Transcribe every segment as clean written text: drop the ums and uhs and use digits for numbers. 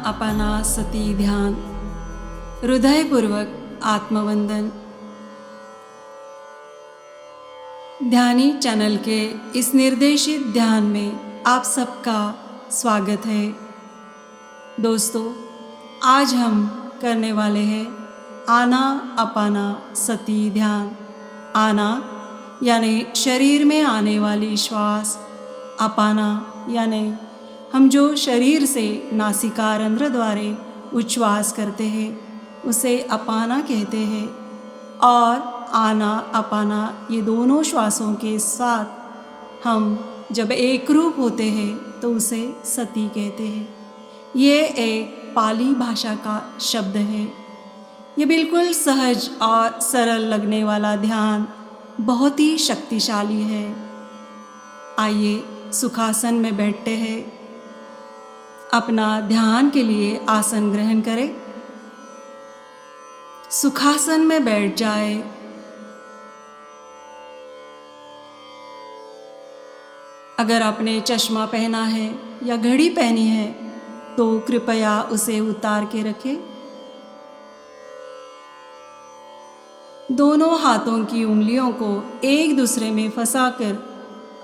अपना सती ध्यान, हृदयपूर्वक आत्मवंदन। ध्यानी चैनल के इस निर्देशित ध्यान में आप सबका स्वागत है। दोस्तों, आज हम करने वाले हैं आना अपाना सती ध्यान। आना यानी शरीर में आने वाली श्वास, अपाना यानी हम जो शरीर से नासिका रंध्र द्वारा उच्छ्वास करते हैं उसे अपाना कहते हैं, और आना अपाना ये दोनों श्वासों के साथ हम जब एक रूप होते हैं तो उसे सती कहते हैं। ये एक पाली भाषा का शब्द है। ये बिल्कुल सहज और सरल लगने वाला ध्यान बहुत ही शक्तिशाली है। आइए सुखासन में बैठते हैं। अपना ध्यान के लिए आसन ग्रहण करें। सुखासन में बैठ जाए। अगर आपने चश्मा पहना है या घड़ी पहनी है तो कृपया उसे उतार के रखें। दोनों हाथों की उंगलियों को एक दूसरे में फंसाकर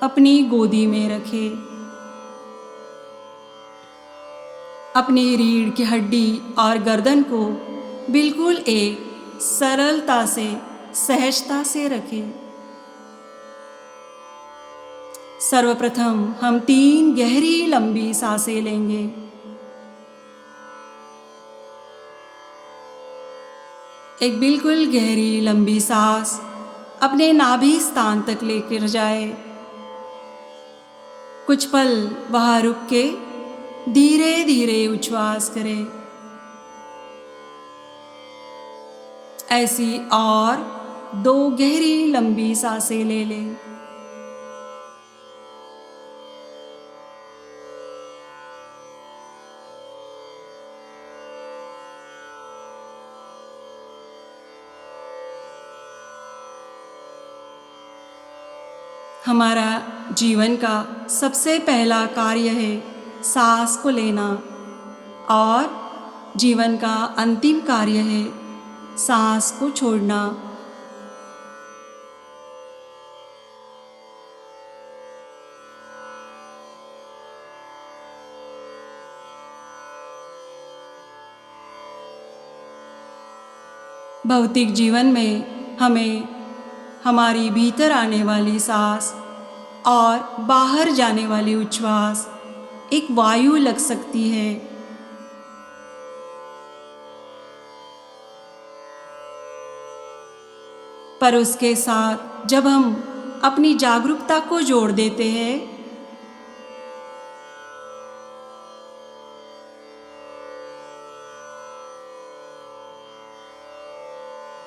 अपनी गोदी में रखें। अपनी रीढ़ की हड्डी और गर्दन को बिल्कुल एक सरलता से, सहजता से रखें। सर्वप्रथम हम 3 गहरी लंबी सांसें लेंगे। एक बिल्कुल गहरी लंबी सांस अपने नाभि स्थान तक लेकर जाए। कुछ पल वहाँ रुक के धीरे धीरे उच्छ्वास करें। ऐसी और 2 गहरी लंबी सांसें ले लें। हमारा जीवन का सबसे पहला कार्य है सांस को लेना, और जीवन का अंतिम कार्य है सांस को छोड़ना। भौतिक जीवन में हमें हमारी भीतर आने वाली सांस और बाहर जाने वाली उच्छ्वास एक वायु लग सकती है। पर उसके साथ जब हम अपनी जागरूकता को जोड़ देते हैं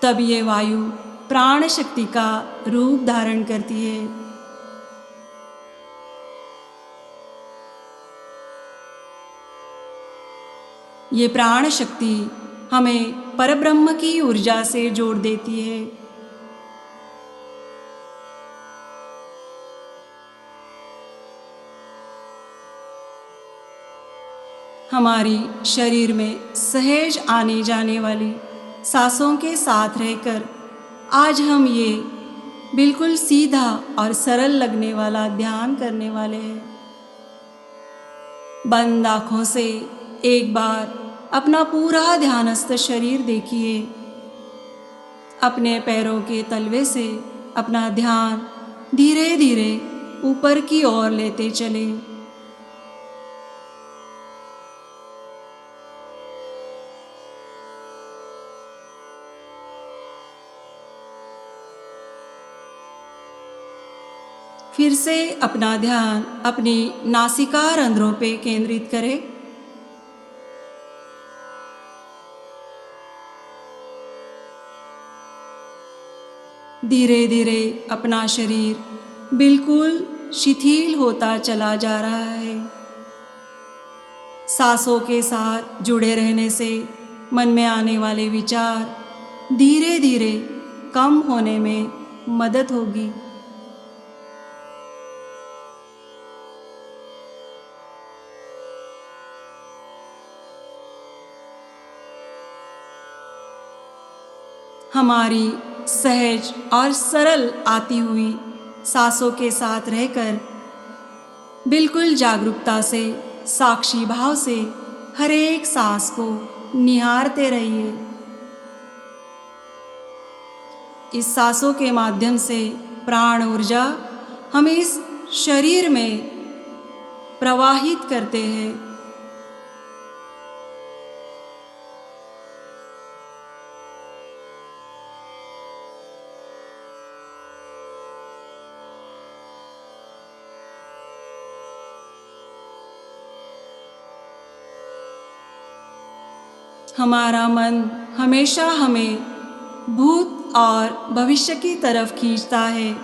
तब ये वायु प्राण शक्ति का रूप धारण करती है। ये प्राण शक्ति हमें परब्रह्म की ऊर्जा से जोड़ देती है। हमारी शरीर में सहज आने जाने वाली सांसों के साथ रहकर आज हम ये बिल्कुल सीधा और सरल लगने वाला ध्यान करने वाले हैं। बंद आँखों से एक बार अपना पूरा ध्यानस्थ शरीर देखिए। अपने पैरों के तलवे से अपना ध्यान धीरे धीरे ऊपर की ओर लेते चलें। फिर से अपना ध्यान अपनी नासिका रंध्रों पे केंद्रित करें। धीरे धीरे अपना शरीर बिल्कुल शिथिल होता चला जा रहा है। सांसों के साथ जुड़े रहने से मन में आने वाले विचार धीरे धीरे कम होने में मदद होगी। हमारी सहज और सरल आती हुई सांसों के साथ रहकर बिल्कुल जागरूकता से, साक्षी भाव से हर एक सांस को निहारते रहिए। इस सांसों के माध्यम से प्राण ऊर्जा हम इस शरीर में प्रवाहित करते हैं। हमारा मन हमेशा हमें भूत और भविष्य की तरफ खींचता है,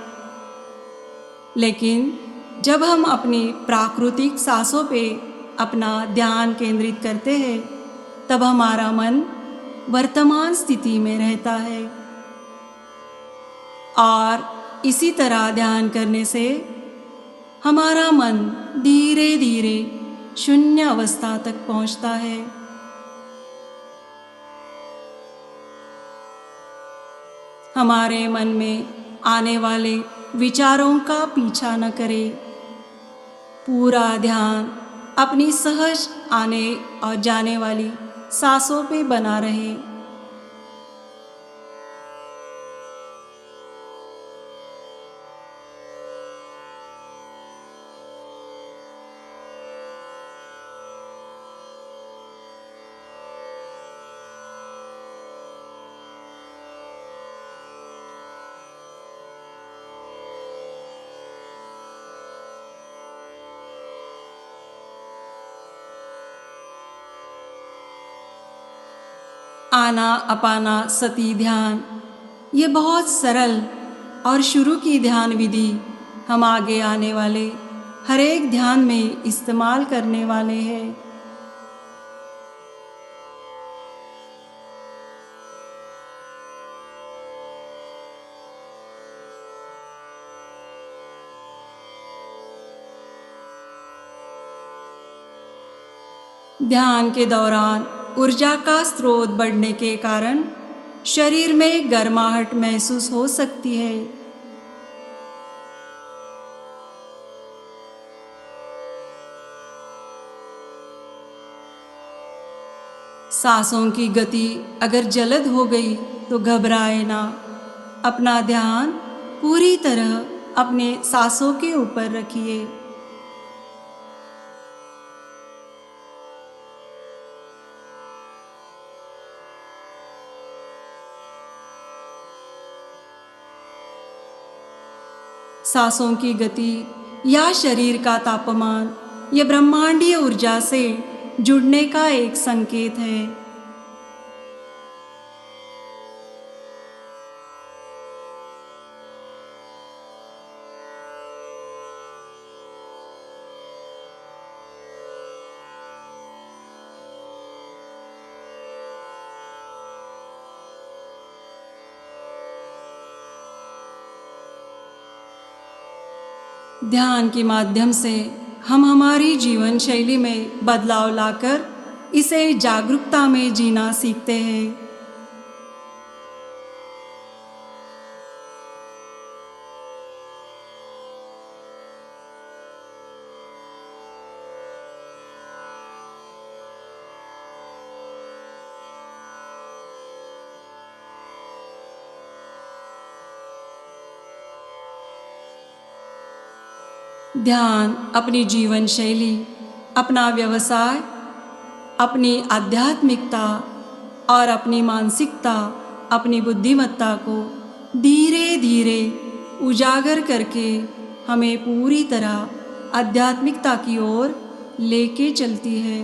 लेकिन जब हम अपनी प्राकृतिक सांसों पे अपना ध्यान केंद्रित करते हैं, तब हमारा मन वर्तमान स्थिति में रहता है। और इसी तरह ध्यान करने से हमारा मन धीरे धीरे शून्य अवस्था तक पहुंचता है। हमारे मन में आने वाले विचारों का पीछा न करें। पूरा ध्यान अपनी सहज आने और जाने वाली सांसों पे बना रहे। आना अपाना सती ध्यान, ये बहुत सरल और शुरू की ध्यान विधि हम आगे आने वाले हर एक ध्यान में इस्तेमाल करने वाले हैं। ध्यान के दौरान ऊर्जा का स्रोत बढ़ने के कारण शरीर में गर्माहट महसूस हो सकती है। सांसों की गति अगर जल्द हो गई तो घबराए ना। अपना ध्यान पूरी तरह अपने सांसों के ऊपर रखिए। सांसों की गति या शरीर का तापमान यह ब्रह्मांडीय ऊर्जा से जुड़ने का एक संकेत है। ध्यान के माध्यम से हम हमारी जीवन शैली में बदलाव लाकर इसे जागरूकता में जीना सीखते हैं। ध्यान अपनी जीवन शैली, अपना व्यवसाय, अपनी आध्यात्मिकता और अपनी मानसिकता, अपनी बुद्धिमत्ता को धीरे धीरे उजागर करके हमें पूरी तरह आध्यात्मिकता की ओर लेके चलती है।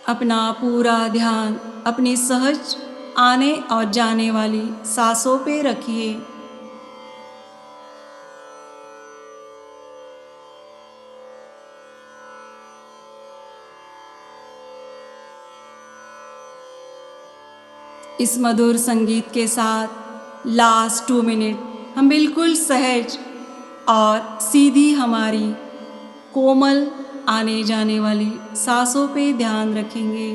अपना पूरा ध्यान अपनी सहज आने और जाने वाली सांसों पे रखिए। इस मधुर संगीत के साथ लास्ट 2 मिनट हम बिल्कुल सहज और सीधी हमारी कोमल आने जाने वाली सांसों पे ध्यान रखेंगे।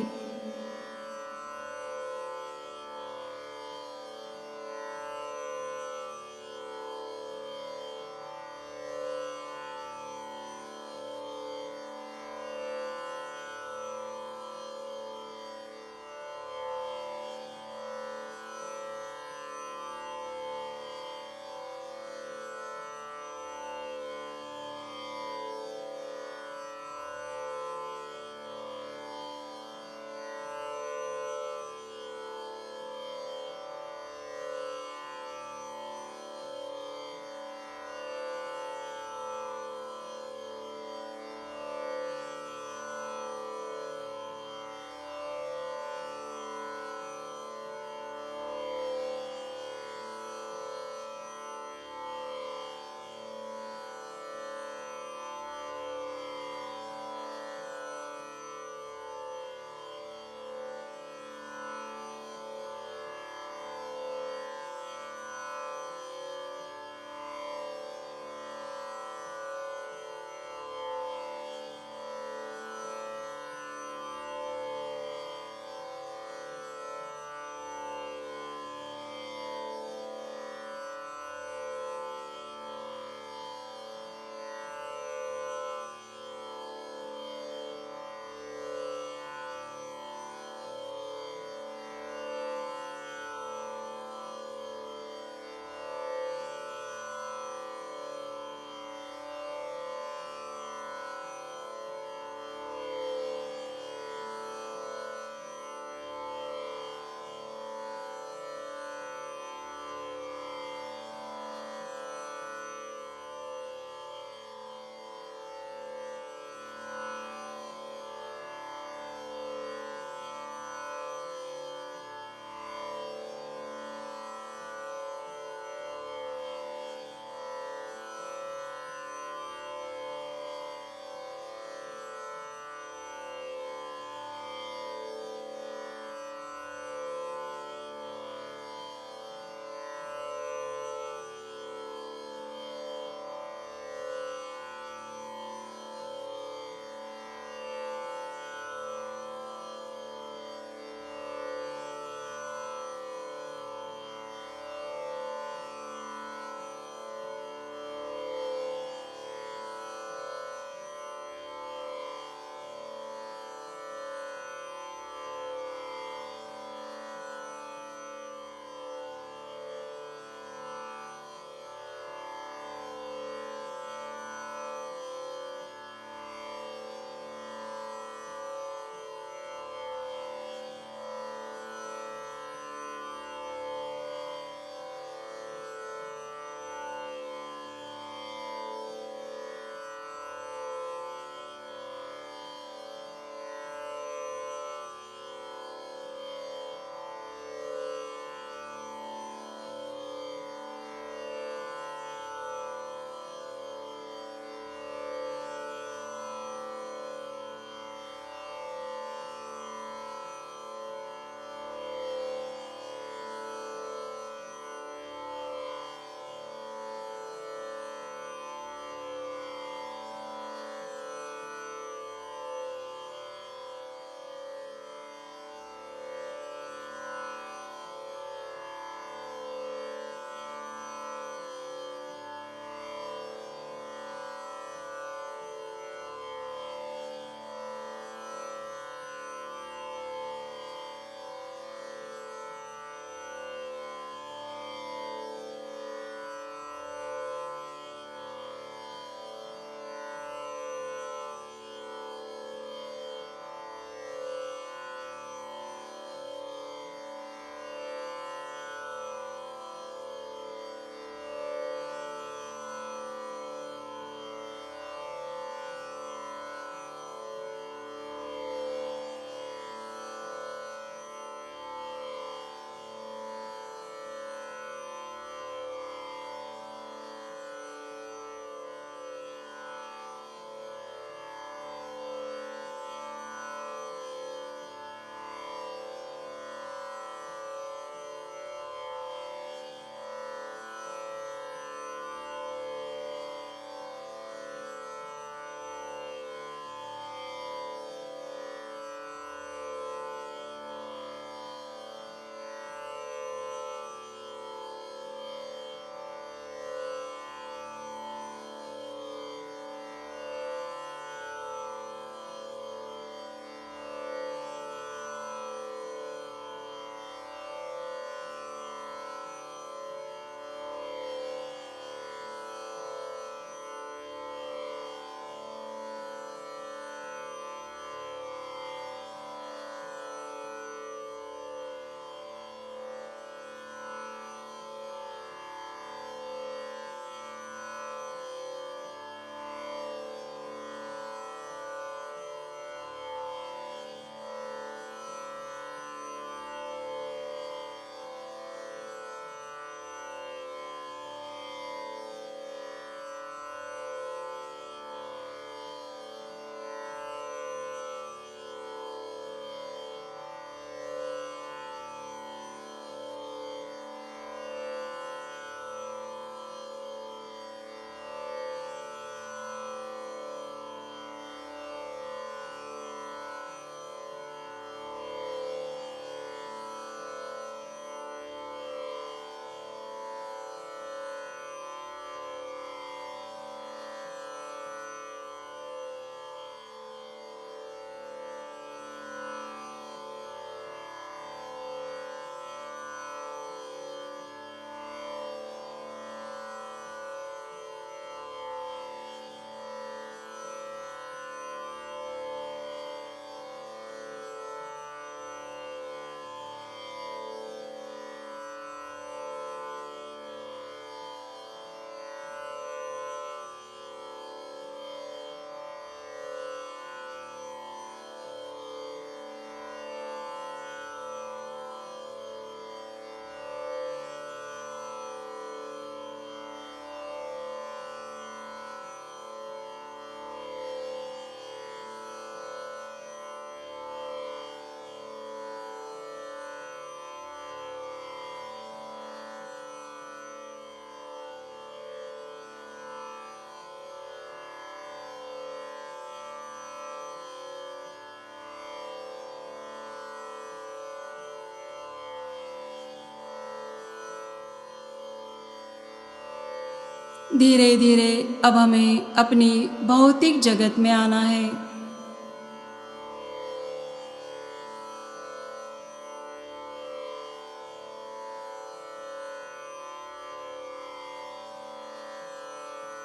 धीरे धीरे अब हमें अपनी भौतिक जगत में आना है।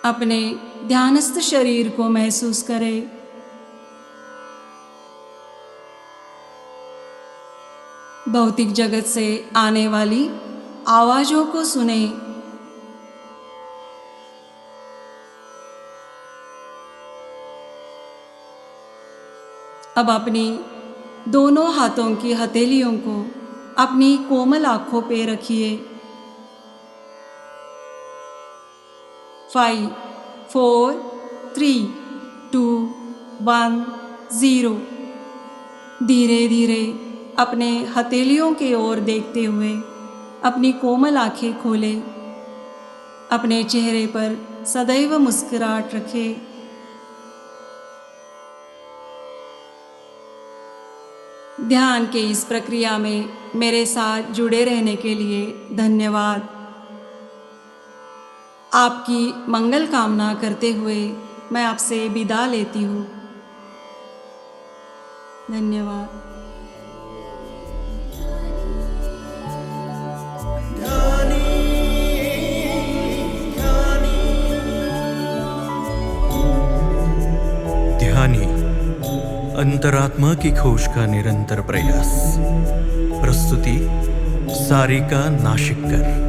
अपने ध्यानस्थ शरीर को महसूस करें। भौतिक जगत से आने वाली आवाज़ों को सुने। अब अपनी दोनों हाथों की हथेलियों को अपनी कोमल आँखों पे रखिए। 5 4 3 2 1 0। धीरे धीरे अपने हथेलियों की ओर देखते हुए अपनी कोमल आँखें खोलें। अपने चेहरे पर सदैव मुस्कुराहट रखें। ध्यान के इस प्रक्रिया में मेरे साथ जुड़े रहने के लिए धन्यवाद। आपकी मंगल कामना करते हुए मैं आपसे विदा लेती हूँ। धन्यवाद। ध्यानी अंतरात्मा की खोज का निरंतर प्रयास। प्रस्तुति सारिका नाशिककर।